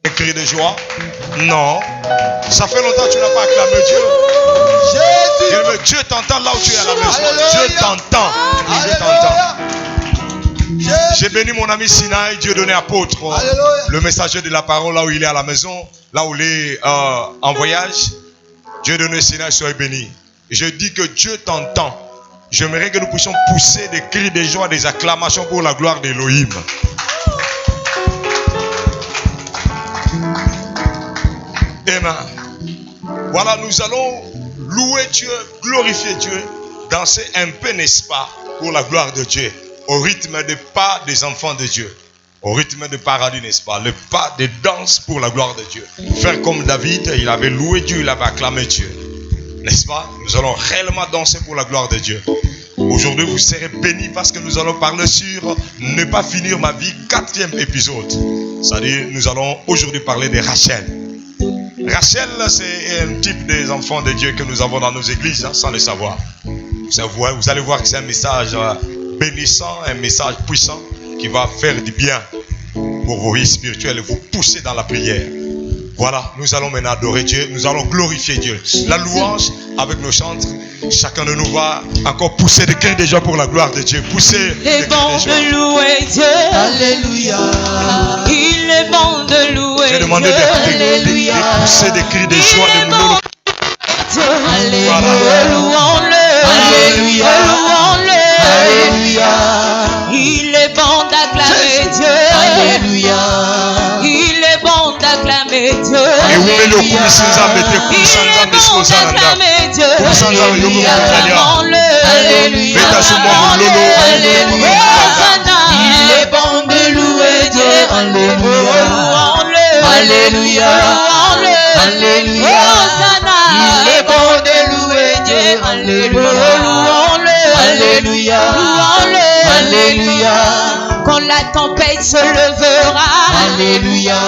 Un cri de joie? Non. Ça fait longtemps que tu n'as pas acclamé Dieu. Jésus. Dieu t'entend là où tu es à la maison. Dieu t'entend. Dieu t'entend. J'ai béni mon ami Sinaï, Dieu donné apôtre. Le messager de la parole là où il est à la maison, là où il est en voyage. Dieu donné Sinaï, soyez béni. Je dis que Dieu t'entend. J'aimerais que nous puissions pousser des cris de joie, des acclamations pour la gloire d'Élohim. Amen. Voilà, nous allons louer Dieu, glorifier Dieu, danser un peu, n'est-ce pas, pour la gloire de Dieu, au rythme des pas des enfants de Dieu, au rythme de paradis, n'est-ce pas, le pas des danses pour la gloire de Dieu. Faire comme David, il avait loué Dieu, il avait acclamé Dieu, n'est-ce pas? Nous allons réellement danser pour la gloire de Dieu. Aujourd'hui, vous serez bénis parce que nous allons parler sur ne pas finir ma vie, 4e épisode. C'est-à-dire, nous allons aujourd'hui parler de Rachel. Rachel, c'est un type des enfants de Dieu que nous avons dans nos églises, hein, sans le savoir. Vous allez voir que c'est un message bénissant, un message puissant qui va faire du bien pour vos vies spirituelles et vous pousser dans la prière. Voilà, nous allons maintenant adorer Dieu, nous allons glorifier Dieu. La louange avec nos chantres, chacun de nous va encore pousser des cris de joie pour la gloire de Dieu. Pousser des cris de joie. De louer Dieu. Alléluia. Il est bon de louer Dieu. J'ai demandé de pousser des cris de joie de mon Dieu. Alléluia. Louons-le. Alléluia. Louons-le. Alléluia. Il est bon d'acclamer Dieu. Alléluia. Il est bon d'acclamer Dieu. Alléluia. Il est bon d'acclamer Dieu. Alléluia. Alléluia. Il est bon de louer Dieu. Alléluia. Alléluia. Alléluia. Il est bon de louer Dieu. Alléluia. Alléluia. Alléluia. Quand la tempête se levera. Alléluia.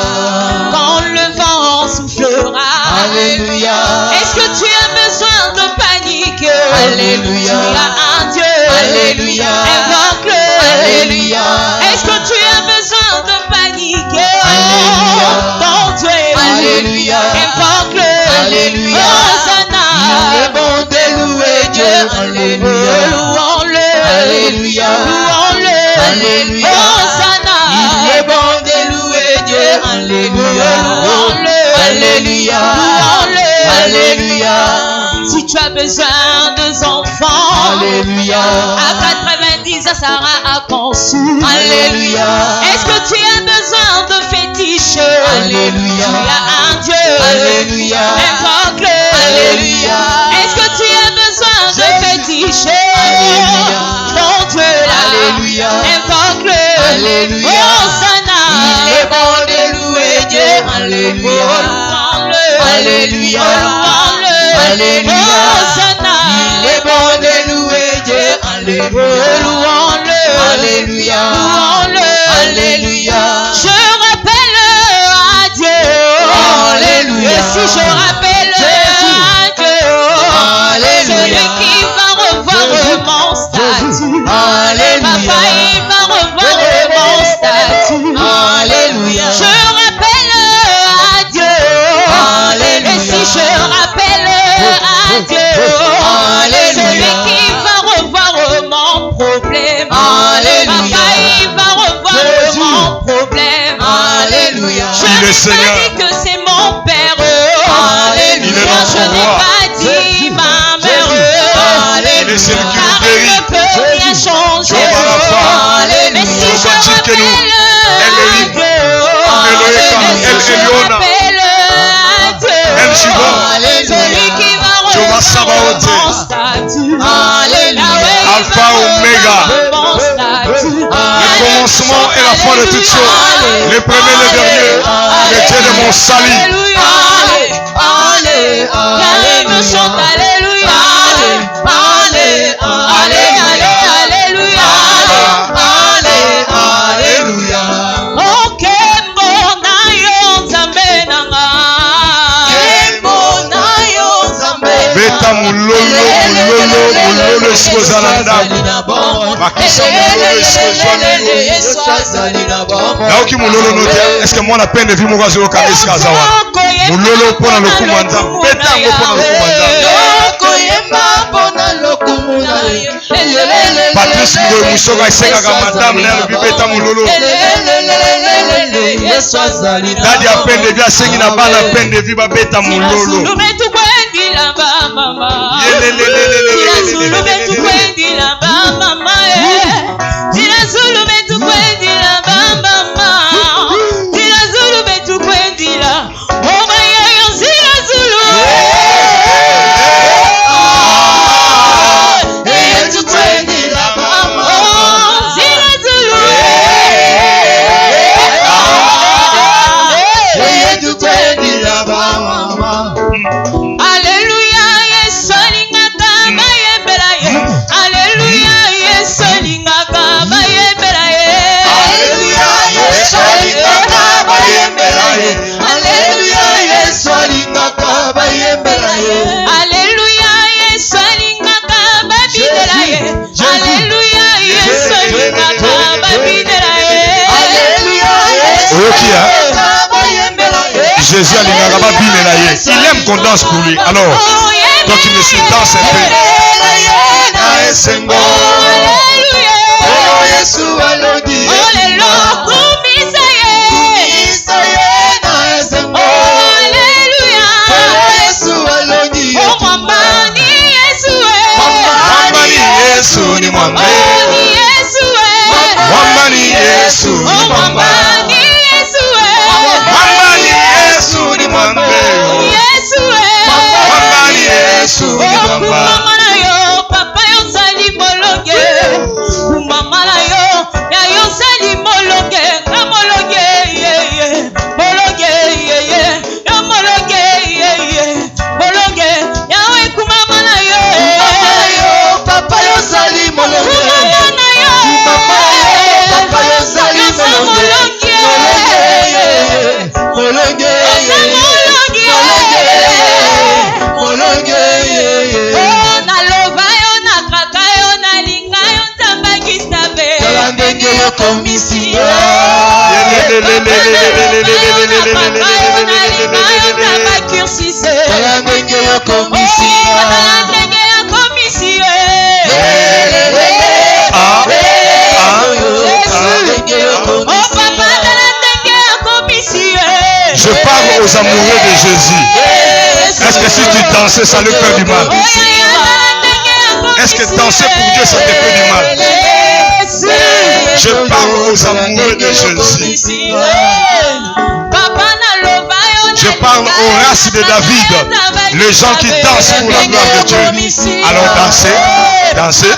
Quand le vent soufflera. Alléluia. Est-ce que tu as besoin de paniquer? Alléluia. Tu as un Dieu. Alléluia. Invoque-le. Alléluia. Est-ce que tu as besoin de paniquer? Alléluia. Ton Dieu. Alléluia. Invoque-le. Alléluia. Hosanna. Il est bon de louer Dieu. Alléluia. Louons-le. Alléluia. Louons-le. Alléluia. Hosanna. Il est bon de louer Dieu. Alléluia. Louons-le. Alléluia. Louons-le. Alléluia. Si tu as besoin de enfants. Alléluia. À 90 ans, Sarah a conçu. Alléluia. Est-ce que tu as besoin de fétiches? Alléluia. Tu as un Dieu. Alléluia. Invoque-le. Alléluia. Est-ce que tu as besoin de fétiches? Alléluia. Ton Dieu là. Alléluia. Invoque-le. Alléluia. Hosanna. Il est bon de louer Dieu. Alléluia. Alléluia. Alléluia. Hosanna. Il est bon de louer Dieu. Alléluia. Louons-le. Alléluia. Louons-le. Alléluia. Je rappelle à Dieu. Alléluia. Et si je rappelle à Dieu. Alléluia. Celui qui va revoir mon statut. Alléluia. Papa, il va revoir mon statut. Alléluia. Je rappelle à Dieu. Alléluia. Et si je rappelle à Dieu. Alléluia. Celui qui va revoir mon problème. Alléluia. Papa, il va revoir mon problème. Alléluia. Je n'ai pas dit que c'est mon père. Alléluia. Je n'ai pas dit ma mère. Alléluia. Car il ne peut rien changer. Mais si je rappelle à Dieu. Et si je rappelle à Dieu. Celui qui va revoir mon statut. Alléluia. Alpha, Oméga. Le commencement et la fin de toutes choses. Le premier, le dernier. Le Dieu de mon salut. Alléluia. Chante Alléluia. Alléluia. Alléluia. Ok, mbona yo nzambe nanga. Mbona yo nzambe. Beta mulolo eskozala ndako. Bakisa mulolo naoki mulolo no te est-ce que moi na peine de vie moko azoko kabesi kazawa mulolo pona lokumu nzambe betango pona lokumu nzambe Patrice Mboye Musoko asekaka madame na lobi beta mulolo Dadi a peine de vie asengi na bana peine de vie babeta mulolo Jésus alingaka babimela ye. Il aime qu'on danse pour lui. Alors, toi qui me suis, danse un peu. Je parle aux amoureux de Jésus. Est-ce que si tu dansais, ça leur fait du mal? Est-ce que danser pour Dieu, ça te fait du mal? Je parle aux amoureux de Jésus. Je parle aux races de David, les gens qui dansent pour la gloire de Dieu. Alors dansez, dansez.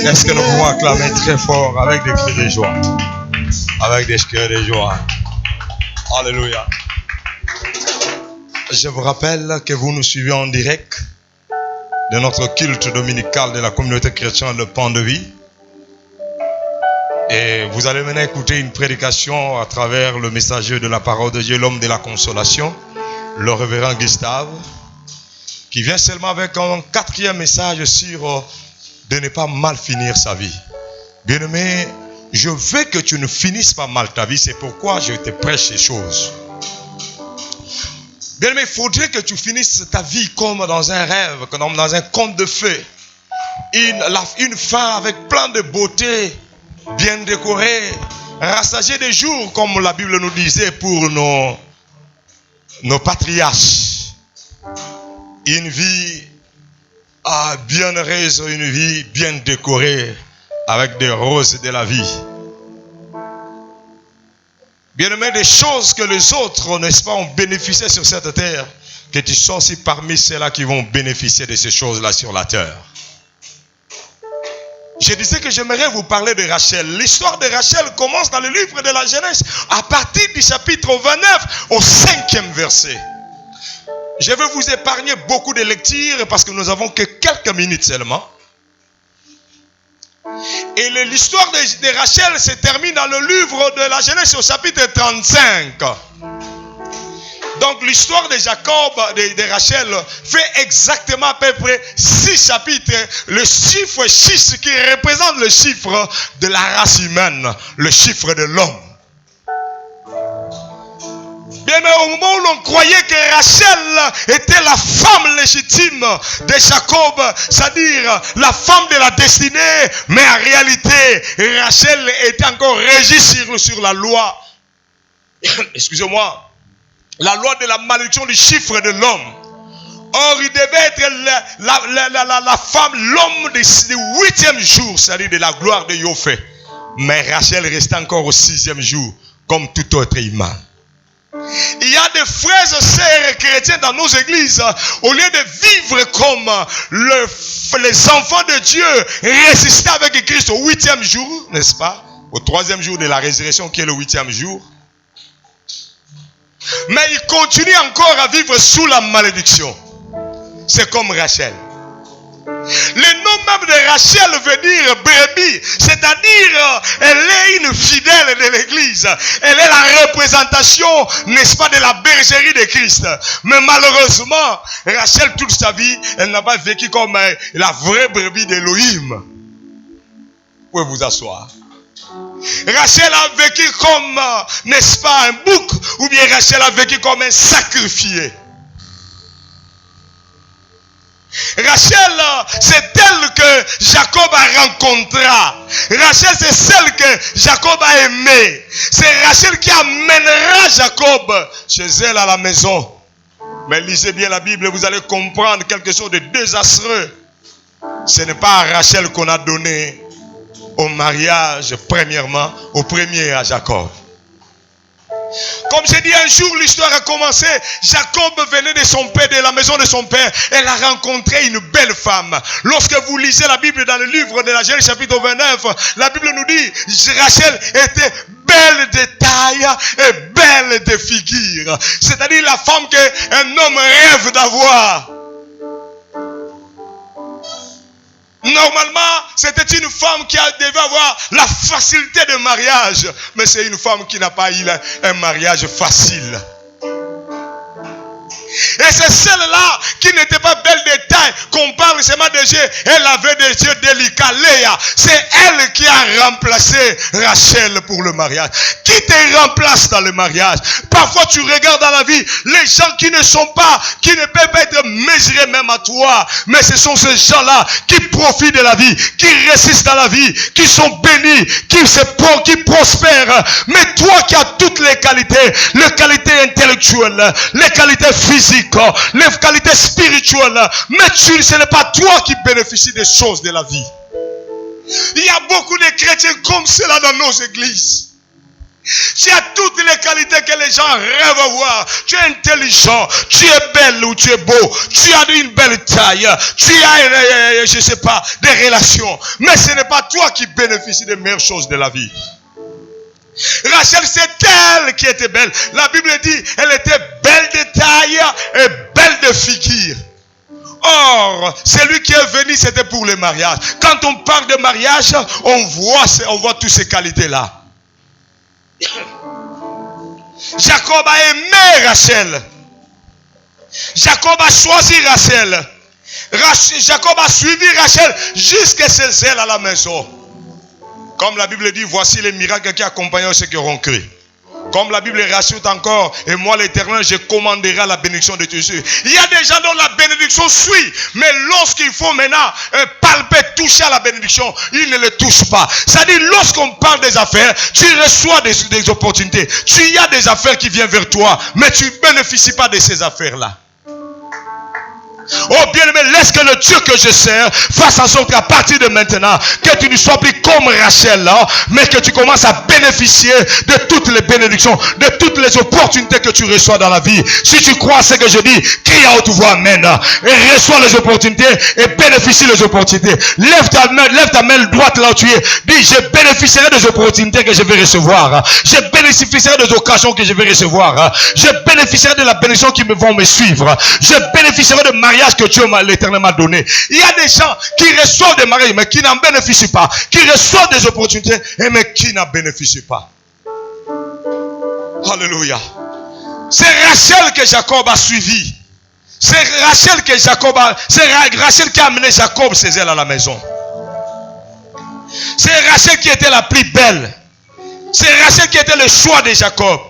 Est-ce que nous pouvons acclamer très fort avec des cris de joie? Avec des cris de joie. Alléluia. Je vous rappelle que vous nous suivez en direct de notre culte dominical de la communauté chrétienne Le Pan de Vie. Et vous allez maintenant écouter une prédication à travers le messager de la parole de Dieu, l'homme de la consolation, le révérend Gustave, qui vient seulement avec un 4e message sur de ne pas mal finir sa vie. Bien-aimé, je veux que tu ne finisses pas mal ta vie, c'est pourquoi je te prêche ces choses. Bien-aimé, il faudrait que tu finisses ta vie comme dans un rêve, comme dans un conte de fées. Une fin avec plein de beauté, bien décorée, rassasiée des jours, comme la Bible nous disait pour nos patriarches. Une vie bien heureuse, une vie bien décorée, avec des roses de la vie. Bien-aimé, des choses que les autres, n'est-ce pas, ont bénéficié sur cette terre, que tu sois aussi parmi ceux-là qui vont bénéficier de ces choses-là sur la terre. Je disais que j'aimerais vous parler de Rachel. L'histoire de Rachel commence dans le livre de la Genèse, à partir du chapitre 29 au 5e verset. Je vais vous épargner beaucoup de lectures parce que nous n'avons que quelques minutes seulement. Et l'histoire de Rachel se termine dans le livre de la Genèse au chapitre 35. Donc l'histoire de Jacob, de Rachel, fait exactement à peu près 6 chapitres. Le chiffre 6 qui représente le chiffre de la race humaine, le chiffre de l'homme. Bien, mais au moment où l'on croyait que Rachel était la femme légitime de Jacob, c'est-à-dire la femme de la destinée, mais en réalité, Rachel était encore régie sur la loi. Excusez-moi. La loi de la malédiction du chiffre de l'homme. Or, il devait être la femme, l'homme du 8e jour, c'est-à-dire de la gloire de Yophé. Mais Rachel restait encore au 6e jour, comme tout autre humain. Il y a des frères et sœurs chrétiens dans nos églises, au lieu de vivre comme les enfants de Dieu, résister avec Christ au 8e jour, n'est-ce pas? Au 3e jour de la résurrection, qui est le 8e jour. Mais il continue encore à vivre sous la malédiction. C'est comme Rachel. Le nom même de Rachel veut dire brebis, c'est-à-dire elle est une fidèle de l'église. Elle est la représentation, n'est-ce pas, de la bergerie de Christ. Mais malheureusement, Rachel toute sa vie, elle n'a pas vécu comme la vraie brebis d'Élohim. Vous pouvez vous asseoir. Rachel a vécu comme, n'est-ce pas, un bouc, ou bien Rachel a vécu comme un sacrifié. Rachel, c'est elle que Jacob a rencontrée. Rachel, c'est celle que Jacob a aimée. C'est Rachel qui amènera Jacob chez elle à la maison. Mais lisez bien la Bible, vous allez comprendre quelque chose de désastreux. Ce n'est pas à Rachel qu'on a donné au mariage, premièrement, au premier à Jacob. Comme j'ai dit, un jour l'histoire a commencé. Jacob venait de son père, de la maison de son père. Elle a rencontré une belle femme. Lorsque vous lisez la Bible dans le livre de la Genèse chapitre 29, la Bible nous dit, Rachel était belle de taille et belle de figure. C'est-à-dire la femme qu'un homme rêve d'avoir. Normalement, c'était une femme qui devait avoir la facilité de mariage. Mais c'est une femme qui n'a pas eu un mariage facile. Et c'est celle-là qui n'était pas belle de taille, qu'on parle seulement de Dieu. Elle avait des yeux délicats, Léa. C'est elle qui a remplacé Rachel pour le mariage. Qui te remplace dans le mariage? Parfois tu regardes dans la vie, les gens qui ne sont pas, qui ne peuvent pas être mesurés même à toi. Mais ce sont ces gens-là qui profitent de la vie, qui résistent dans la vie, qui sont bénis, qui prospèrent. Mais toi qui as toutes les qualités intellectuelles, les qualités physiques, les qualités spirituelles, mais ce n'est pas toi qui bénéficies des choses de la vie. Il y a beaucoup de chrétiens comme cela dans nos églises. Tu as toutes les qualités que les gens rêvent à voir. Tu es intelligent, tu es belle ou tu es beau, tu as une belle taille, tu as, je ne sais pas, des relations. Mais ce n'est pas toi qui bénéficies des meilleures choses de la vie. Rachel, c'est elle qui était belle. La Bible dit, elle était belle de taille et belle de figure. Or, celui qui est venu, c'était pour le mariage. Quand on parle de mariage, on voit toutes ces qualités-là. Jacob a aimé Rachel. Jacob a choisi Rachel. Jacob a suivi Rachel jusqu'à ses ailes à la maison. Comme la Bible dit, voici les miracles qui accompagnent ceux qui auront cru. Comme la Bible rajoute encore, et moi l'Éternel, je commanderai la bénédiction de Dieu. Il y a des gens dont la bénédiction suit, mais lorsqu'il faut maintenant palper, toucher à la bénédiction, ils ne le touchent pas. C'est-à-dire, lorsqu'on parle des affaires, tu reçois des opportunités. Tu y a des affaires qui viennent vers toi, mais tu ne bénéficies pas de ces affaires-là. Oh bien-aimé, laisse que le Dieu que je sers fasse en sorte qu'à partir de maintenant, que tu ne sois plus comme Rachel là, mais que tu commences à bénéficier de toutes les bénédictions, de toutes les opportunités que tu reçois dans la vie. Si tu crois à ce que je dis, crie à haute voix amen, et reçois les opportunités et bénéficie les opportunités. Lève ta main droite là où tu es. Dis, je bénéficierai des opportunités que je vais recevoir. Je bénéficierai des occasions que je vais recevoir. Je bénéficierai de la bénédiction qui vont me suivre. Je bénéficierai de mariage que Dieu l'Éternel m'a donné. Il y a des gens qui reçoivent des mariages mais qui n'en bénéficient pas, qui reçoivent des opportunités mais qui n'en bénéficient pas. Alléluia. C'est Rachel que Jacob a suivi. C'est Rachel qui a amené Jacob ses ailes à la maison. C'est Rachel qui était la plus belle. C'est Rachel qui était le choix de Jacob.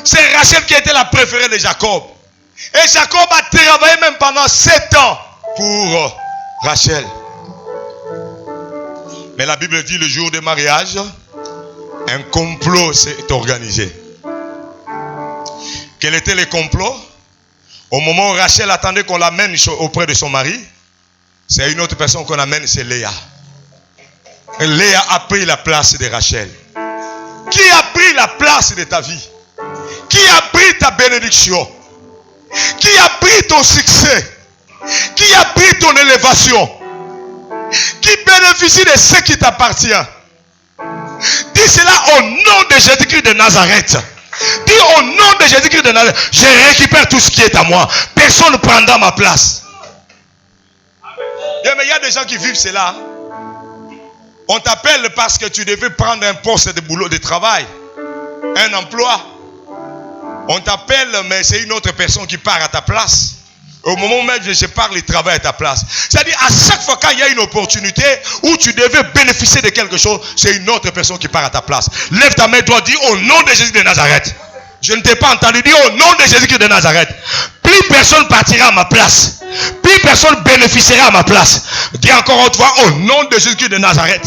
C'est Rachel qui était la préférée de Jacob. Et Jacob a travaillé même pendant 7 ans pour Rachel. Mais la Bible dit, le jour du mariage, un complot s'est organisé. Quel était le complot? Au moment où Rachel attendait qu'on l'amène auprès de son mari, c'est une autre personne qu'on amène, c'est Léa. Et Léa a pris la place de Rachel. Qui a pris la place de ta vie? Qui a pris ta bénédiction? Qui a pris ton succès? Qui a pris ton élévation? Qui bénéficie de ce qui t'appartient? Dis cela au nom de Jésus-Christ de Nazareth. Dis au nom de Jésus-Christ de Nazareth, je récupère tout ce qui est à moi. Personne ne prendra ma place. Mais il y a des gens qui vivent cela. On t'appelle parce que tu devais prendre un poste de boulot, de travail, un emploi. On t'appelle, mais c'est une autre personne qui part à ta place. Au moment même je parle, il travaille à ta place. C'est-à-dire, à chaque fois qu'il y a une opportunité où tu devais bénéficier de quelque chose, c'est une autre personne qui part à ta place. Lève ta main droite, dis au nom de Jésus de Nazareth. Je ne t'ai pas entendu, dis au nom de Jésus de Nazareth. Plus personne partira à ma place. Plus personne bénéficiera à ma place. Dis encore une fois, au nom de Jésus de Nazareth.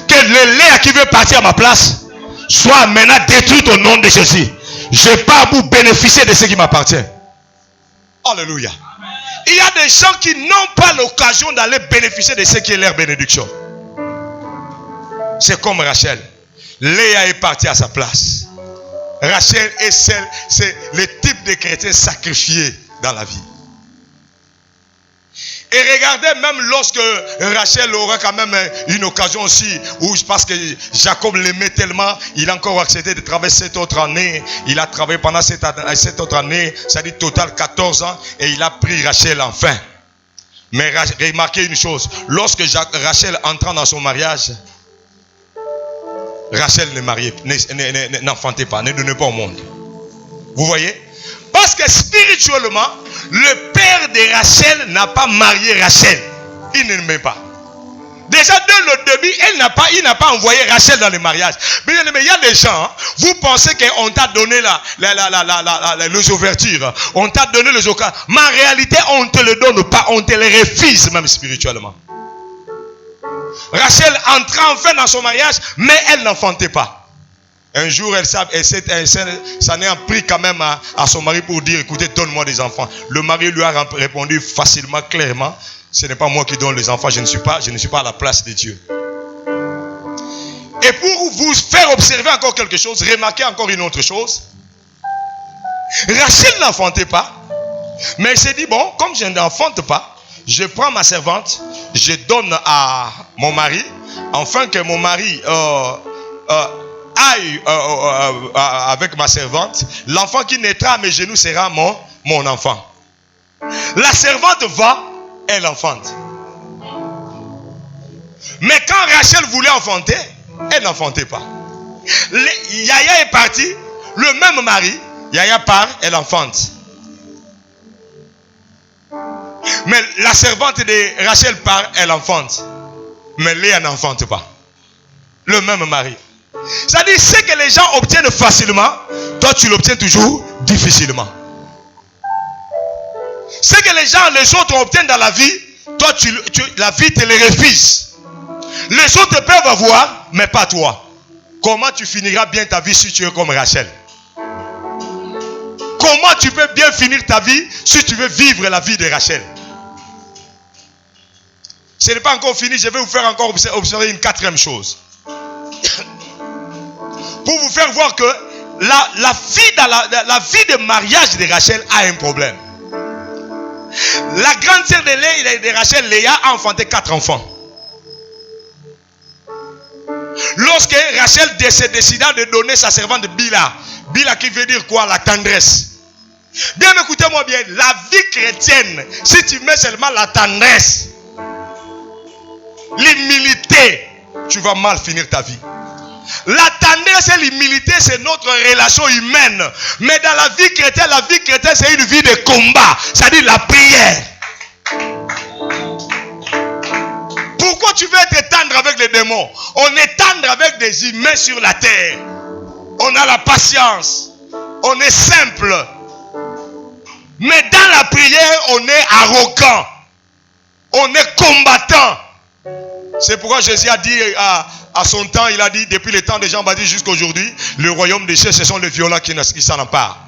Que le Léa qui veut partir à ma place soit maintenant détruit au nom de Jésus. Je n'ai pas à vous bénéficier de ce qui m'appartient. Alléluia. Il y a des gens qui n'ont pas l'occasion d'aller bénéficier de ce qui est leur bénédiction. C'est comme Rachel. Léa est partie à sa place. Rachel est c'est le type de chrétien sacrifié dans la vie. Et regardez, même lorsque Rachel aura quand même une occasion aussi, où parce que Jacob l'aimait tellement, il a encore accepté de travailler 7 autres années. Il a travaillé pendant 7 autres années, c'est-à-dire total 14 ans, et il a pris Rachel enfin. Mais remarquez une chose, lorsque Rachel entra dans son mariage, Rachel n'enfantait pas, ne donnait pas au monde. Vous voyez? Parce que spirituellement, le père de Rachel n'a pas marié Rachel. Il ne l'aimait pas. Déjà dès le début, il n'a pas envoyé Rachel dans le mariage. Mais il y a des gens, vous pensez qu'on t'a donné les ouvertures, on t'a donné les occasions. Mais en réalité, on ne te le donne pas, on te les refuse même spirituellement. Rachel entra enfin dans son mariage, mais elle n'enfantait pas. Un jour, elle s'en est pris quand même à son mari pour dire, écoutez, donne-moi des enfants. Le mari lui a répondu facilement, clairement, ce n'est pas moi qui donne les enfants, je ne suis pas à la place de Dieu. Et pour vous faire observer encore quelque chose, remarquez encore une autre chose. Rachel n'enfantait pas, mais elle s'est dit, bon, comme je n'enfante pas, je prends ma servante, je donne à mon mari, afin que mon mari aille avec ma servante. L'enfant qui naîtra à mes genoux sera mon enfant. La servante va, elle enfante. Mais quand Rachel voulait enfanter, elle n'enfantait pas. Yaya est parti, le même mari, Yaya part, elle enfante. Mais la servante de Rachel part, elle enfante. Mais Léa n'enfante pas. Le même mari. C'est-à-dire, ce que les gens obtiennent facilement, toi tu l'obtiens toujours difficilement. Ce que les autres obtiennent dans la vie, toi la vie te les refuse. Les autres peuvent avoir, mais pas toi. Comment tu finiras bien ta vie si tu es comme Rachel? Comment tu peux bien finir ta vie si tu veux vivre la vie de Rachel? Ce n'est pas encore fini, je vais vous faire encore observer une quatrième chose. Pour vous faire voir que la vie de mariage de Rachel a un problème. La grande sœur de Rachel, Léa, a enfanté 4 enfants. Lorsque Rachel décida de donner sa servante Bila, Bila qui veut dire quoi? La tendresse. Bien, écoutez-moi bien, la vie chrétienne, si tu mets seulement la tendresse, l'humilité, tu vas mal finir ta vie. La tendresse et l'humilité, c'est notre relation humaine. Mais dans la vie chrétienne, c'est une vie de combat. C'est-à-dire la prière. Pourquoi tu veux être tendre avec les démons? On est tendre avec des humains sur la terre. On a la patience. On est simple. Mais dans la prière, on est arrogant. On est combattant. C'est pourquoi Jésus a dit à son temps, il a dit, depuis le temps de Jean-Baptiste jusqu'à aujourd'hui, le royaume des cieux, ce sont les violents qui s'en emparent.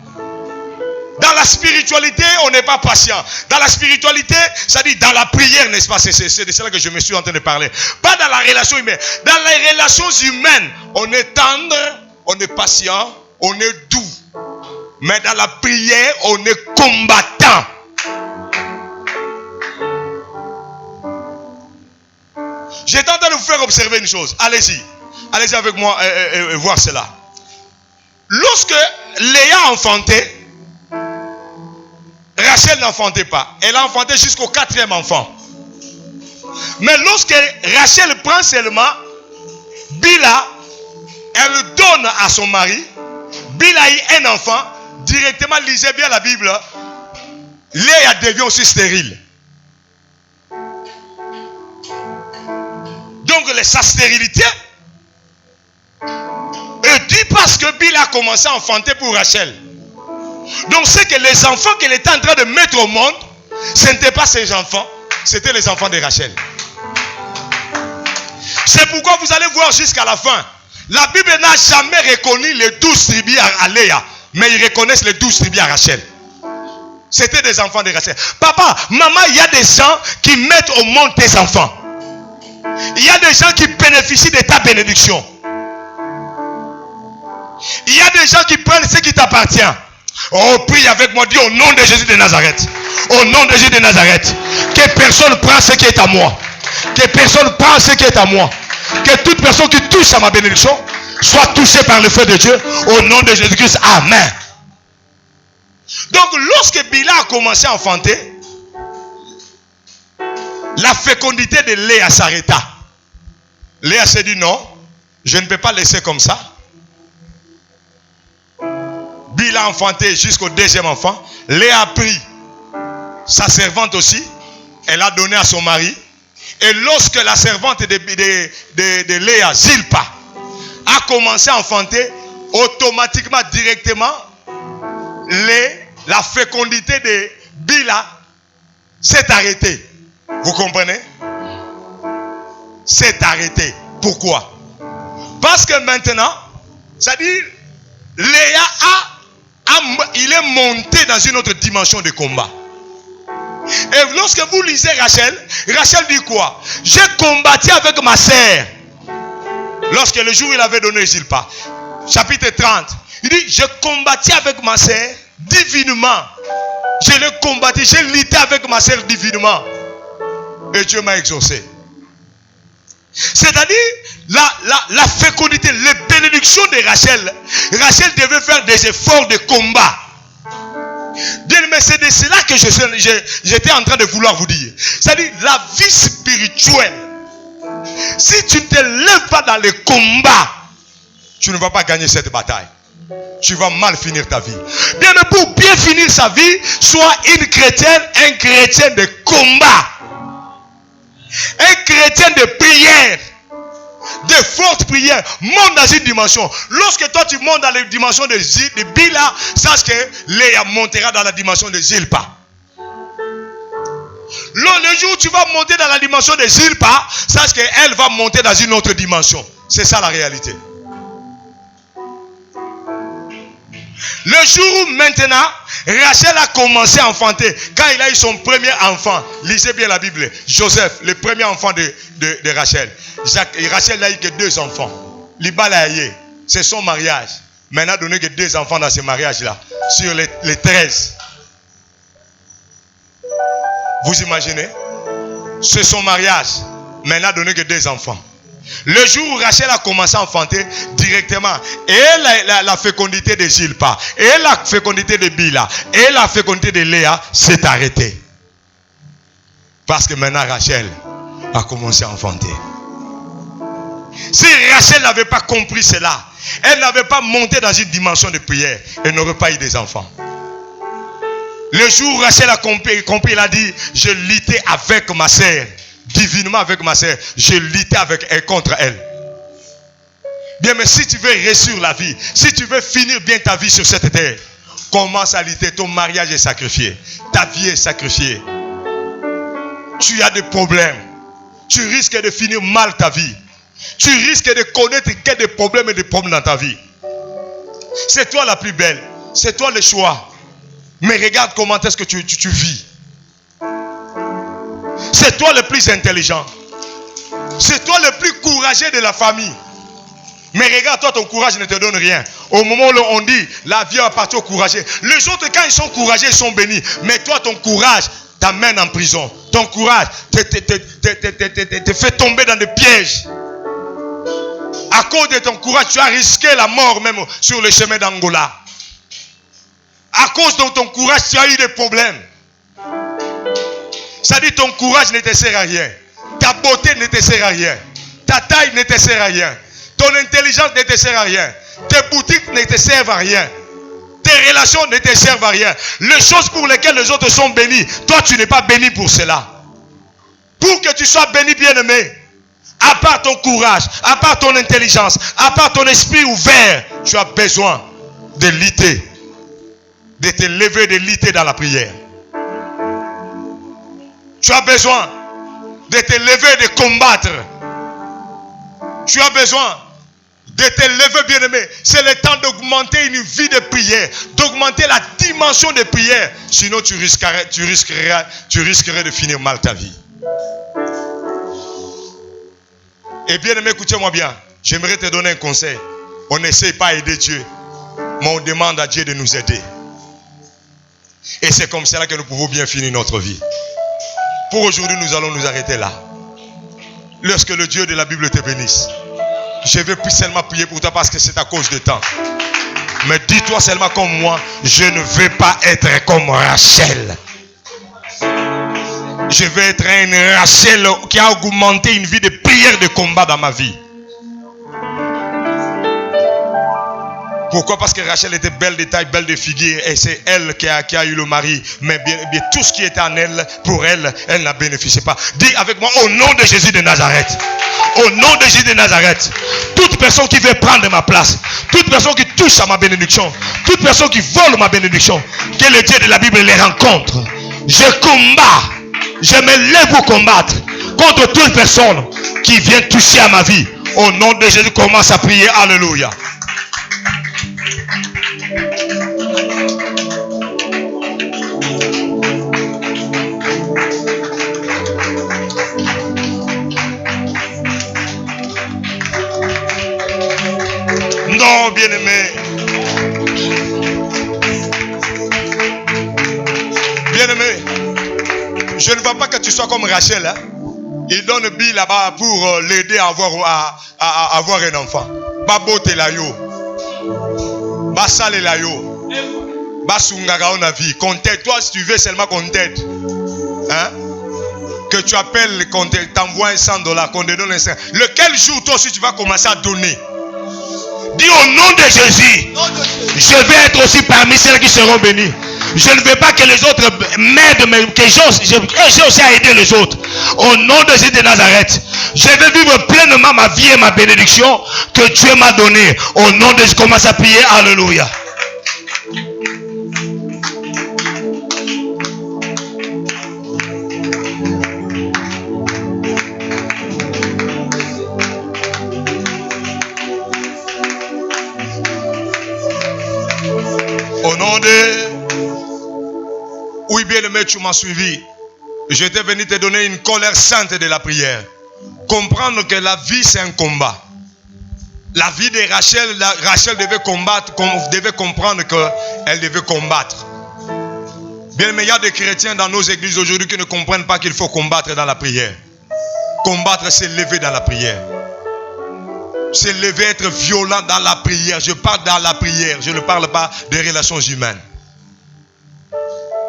Dans la spiritualité, on n'est pas patient. Dans la spiritualité, ça dit dans la prière, n'est-ce pas? C'est de cela que je me suis en train de parler. Pas dans la relation humaine. Dans les relations humaines, on est tendre, on est patient, on est doux. Mais dans la prière, on est combattant. J'étais en train de vous faire observer une chose. Allez-y. Allez-y avec moi et voir cela. Lorsque Léa a enfanté, Rachel n'enfantait pas. Elle a enfanté jusqu'au 4e enfant. Mais lorsque Rachel prend seulement Bila, elle donne à son mari. Bila a eu un enfant. Directement, lisez bien la Bible. Léa devient aussi stérile. Donc, sa stérilité est due parce que Bila a commencé à enfanter pour Rachel. Donc, c'est que les enfants qu'elle était en train de mettre au monde, ce n'étaient pas ses enfants, c'était les enfants de Rachel. C'est pourquoi vous allez voir jusqu'à la fin. La Bible n'a jamais reconnu les 12 tribus à Léa, mais ils reconnaissent les 12 tribus à Rachel. C'était des enfants de Rachel. Papa, maman, il y a des gens qui mettent au monde tes enfants. Il y a des gens qui bénéficient de ta bénédiction. Il y a des gens qui prennent ce qui t'appartient. Oh, prie avec moi, dis au nom de Jésus de Nazareth. Au nom de Jésus de Nazareth. Que personne prenne ce qui est à moi. Que personne prenne ce qui est à moi. Que toute personne qui touche à ma bénédiction soit touchée par le feu de Dieu. Au nom de Jésus-Christ. Amen. Donc, lorsque Bila a commencé à enfanter, la fécondité de Léa s'arrêta. Léa s'est dit non, je ne peux pas laisser comme ça. Bila a enfanté jusqu'au 2e enfant. Léa a pris sa servante aussi. Elle a donné à son mari. Et lorsque la servante de Léa, Zilpa, a commencé à enfanter, automatiquement, directement, la fécondité de Bila s'est arrêtée. Vous comprenez? C'est arrêté. Pourquoi? Parce que maintenant, c'est-à-dire, Léa il est monté dans une autre dimension de combat. Et lorsque vous lisez Rachel dit quoi? J'ai combattu avec ma sœur. lorsque le jour il avait donné Zilpa, chapitre 30, il dit, je combattis avec ma sœur divinement. Je l'ai combattu, j'ai lutté avec ma sœur divinement. Et Dieu m'a exaucé. C'est-à-dire, la fécondité, les bénédictions de Rachel. Rachel devait faire des efforts de combat. Bien, mais c'est de cela que j'étais en train de vouloir vous dire. C'est-à-dire, la vie spirituelle. Si tu ne te lèves pas dans les combats, tu ne vas pas gagner cette bataille. Tu vas mal finir ta vie. Bien, mais pour bien finir sa vie, sois une chrétienne, un chrétien de combat. Un chrétien de prière. De fortes prières. Monte dans une dimension. Lorsque toi tu montes dans les dimensions de Bila, sache que Léa montera dans la dimension de Zilpa. Le jour où tu vas monter dans la dimension de Zilpa, sache qu'elle va monter dans une autre dimension. C'est ça la réalité. Le jour où maintenant, Rachel a commencé à enfanter, quand il a eu son premier enfant, lisez bien la Bible, Joseph, le premier enfant de Rachel. Rachel n'a eu que 2 enfants. Libalaye, c'est son mariage. Mais elle n'a donné que 2 enfants dans ce mariage-là, sur les 13. Vous imaginez? C'est son mariage, mais elle n'a donné que 2 enfants. Le jour où Rachel a commencé à enfanter directement, et la fécondité de Zilpa, et la fécondité de Bila, et la fécondité de Léa s'est arrêtée. Parce que maintenant Rachel a commencé à enfanter. Si Rachel n'avait pas compris cela, elle n'avait pas monté dans une dimension de prière, elle n'aurait pas eu des enfants. Le jour où Rachel a compris, il a dit, je luttais avec ma sœur. Divinement avec ma sœur, je luttais avec elle contre elle. Bien, mais si tu veux réussir la vie, si tu veux finir bien ta vie sur cette terre, commence à lutter. Ton mariage est sacrifié, ta vie est sacrifiée. Tu as des problèmes, tu risques de finir mal ta vie. Tu risques de connaître que des problèmes et des problèmes dans ta vie. C'est toi la plus belle, c'est toi le choix. Mais regarde comment est-ce que tu vis. C'est toi le plus intelligent. C'est toi le plus courageux de la famille. Mais regarde, toi, ton courage ne te donne rien. Au moment où on dit, la vie appartient aux courageux. Les autres, quand ils sont courageux, ils sont bénis. Mais toi, ton courage t'amène en prison. Ton courage te fait tomber dans des pièges. À cause de ton courage, tu as risqué la mort même sur le chemin d'Angola. À cause de ton courage, tu as eu des problèmes. Ça dit ton courage ne te sert à rien. Ta beauté ne te sert à rien. Ta taille ne te sert à rien. Ton intelligence ne te sert à rien. Tes boutiques ne te servent à rien. Tes relations ne te servent à rien. Les choses pour lesquelles les autres sont bénis, toi tu n'es pas béni pour cela. Pour que tu sois béni, bien-aimé, à part ton courage, à part ton intelligence, à part ton esprit ouvert, tu as besoin de lutter. De te lever, de lutter dans la prière. Tu as besoin de te lever, de combattre. Tu as besoin de te lever, bien-aimé. C'est le temps d'augmenter une vie de prière, d'augmenter la dimension de prière. Sinon, tu risquerais de finir mal ta vie. Et bien-aimé, écoutez-moi bien. J'aimerais te donner un conseil. On n'essaie pas d'aider Dieu, mais on demande à Dieu de nous aider. Et c'est comme cela que nous pouvons bien finir notre vie. Pour aujourd'hui, nous allons nous arrêter là. Lorsque le Dieu de la Bible te bénisse, je ne vais plus seulement prier pour toi parce que c'est à cause de temps. Mais dis-toi seulement comme moi, je ne veux pas être comme Rachel. Je vais être une Rachel qui a augmenté une vie de prière, de combat dans ma vie. Pourquoi? Parce que Rachel était belle de taille, belle de figure, et c'est elle qui a eu le mari. Mais bien, tout ce qui était en elle, pour elle, elle n'a bénéficié pas. Dis avec moi, au nom de Jésus de Nazareth. Au nom de Jésus de Nazareth. Toute personne qui veut prendre ma place, toute personne qui touche à ma bénédiction, toute personne qui vole ma bénédiction, que le Dieu de la Bible les rencontre. Je combats, je me lève pour combattre contre toute personne qui vient toucher à ma vie. Au nom de Jésus, commence à prier. Alléluia. Je ne veux pas que tu sois comme Rachel. Hein? Il donne Bill là-bas pour l'aider à avoir un enfant. Babote la yo. Basale la yo. Basungaga on a vie. Qu'on t'aide. Toi, si tu veux seulement qu'on t'aide. Hein? Que tu appelles, qu'on t'envoie $100, qu'on te donne un 5. Lequel jour toi aussi tu vas commencer à donner? Dis au nom de Jésus, je vais être aussi parmi celles qui seront bénies. Je ne veux pas que les autres m'aident, mais que j'ai aussi à aider les autres. Au nom de Jésus de Nazareth, je vais vivre pleinement ma vie et ma bénédiction que Dieu m'a donnée. Au nom de Jésus, commence à prier. Alléluia. Au nom de... Oui, bien aimé, tu m'as suivi. Je t'ai venu te donner une colère sainte de la prière. Comprendre que la vie, c'est un combat. La vie de Rachel, Rachel devait combattre, devait comprendre qu'elle devait combattre. Bien aimé, il y a des chrétiens dans nos églises aujourd'hui qui ne comprennent pas qu'il faut combattre dans la prière. Combattre, c'est lever dans la prière. C'est lever, être violent dans la prière. Je parle dans la prière. Je ne parle pas des relations humaines.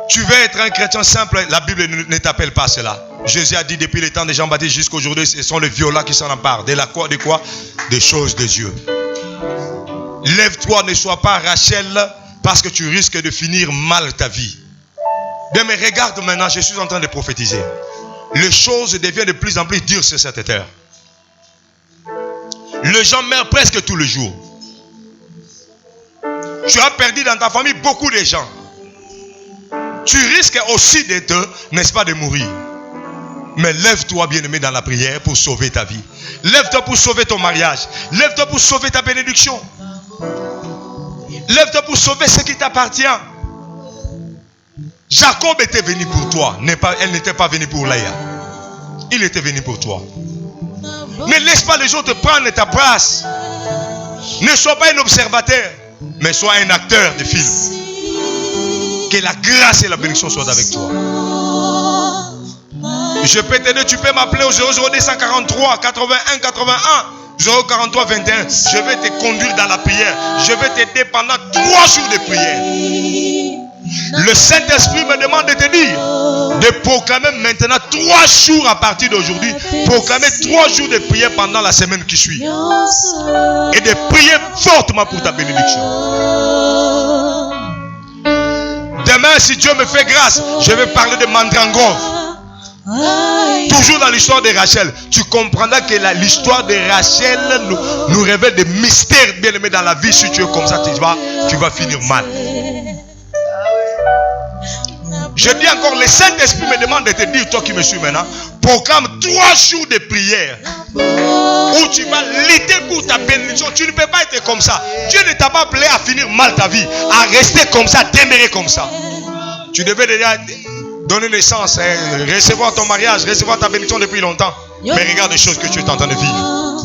Tu veux être un chrétien simple, la Bible ne t'appelle pas cela. Jésus a dit depuis les temps de Jean-Baptiste jusqu'à aujourd'hui, ce sont les violents qui s'en emparent. De quoi? Des choses de Dieu. Lève-toi, ne sois pas Rachel, parce que tu risques de finir mal ta vie. Bien, mais regarde maintenant, je suis en train de prophétiser. Les choses deviennent de plus en plus dures sur cette terre. Les gens meurent presque tous les jours. Tu as perdu dans ta famille beaucoup de gens. Tu risques aussi d'être, n'est-ce pas, de mourir. Mais lève-toi, bien-aimé, dans la prière pour sauver ta vie. Lève-toi pour sauver ton mariage. Lève-toi pour sauver ta bénédiction. Lève-toi pour sauver ce qui t'appartient. Jacob était venu pour toi. Elle n'était pas venue pour Léa. Il était venu pour toi. Ne laisse pas les autres prendre ta place. Ne sois pas un observateur, mais sois un acteur de film. Que la grâce et la bénédiction soient avec toi. Je peux t'aider, tu peux m'appeler au 00243 81 81 043 21. Je vais te conduire dans la prière. Je vais t'aider pendant 3 jours de prière. Le Saint-Esprit me demande de te dire de proclamer maintenant 3 jours à partir d'aujourd'hui. Proclamer 3 jours de prière pendant la semaine qui suit. Et de prier fortement pour ta bénédiction. Demain, si Dieu me fait grâce, je vais parler de Mandrangov. Toujours dans l'histoire de Rachel. Tu comprendras que l'histoire de Rachel nous révèle des mystères bien aimés dans la vie. Si tu es comme ça, tu vas finir mal. Je dis encore, le Saint-Esprit me demande de te dire, toi qui me suis maintenant, proclame 3 jours de prière où tu vas lutter pour ta bénédiction. Tu ne peux pas être comme ça. Dieu ne t'a pas appelé à finir mal ta vie, à rester comme ça, demeurer comme ça. Tu devais déjà donner naissance, recevoir ton mariage, recevoir ta bénédiction depuis longtemps. Mais regarde les choses que tu es en train de vivre.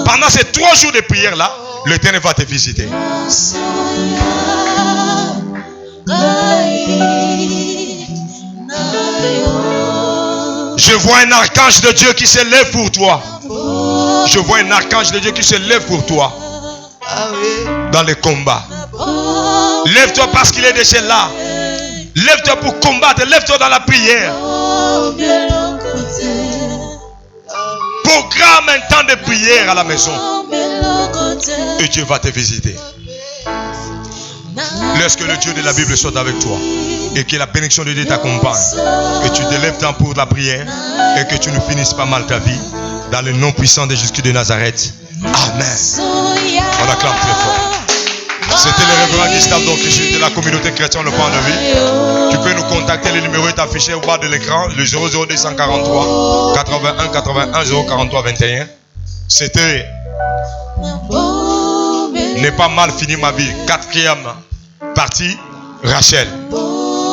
Pendant ces 3 jours de prière là, l'Éternel va te visiter. Je vois un archange de Dieu qui se lève pour toi. Je vois un archange de Dieu qui se lève pour toi dans les combats. Lève-toi parce qu'il est déjà là. Lève-toi pour combattre. Lève-toi dans la prière. Programme un temps de prière à la maison. Et Dieu va te visiter. Laisse que le Dieu de la Bible soit avec toi. Et que la bénédiction de Dieu t'accompagne. Que tu te lèves temps pour la prière. Et que tu ne finisses pas mal ta vie. Dans le nom puissant de Jésus de Nazareth. Amen. On acclame très fort. C'était le révérend Gustave, donc ici de la communauté chrétienne Le Pan de Vie. Tu peux nous contacter, le numéro est affiché au bas de l'écran, le 00243 81 81 043 21. C'était N'est pas mal fini ma vie. 4e partie, Rachel.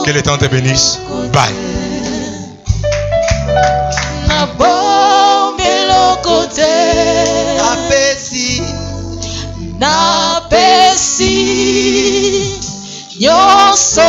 Que le temps te bénisse. Bye. Napesi, yo so.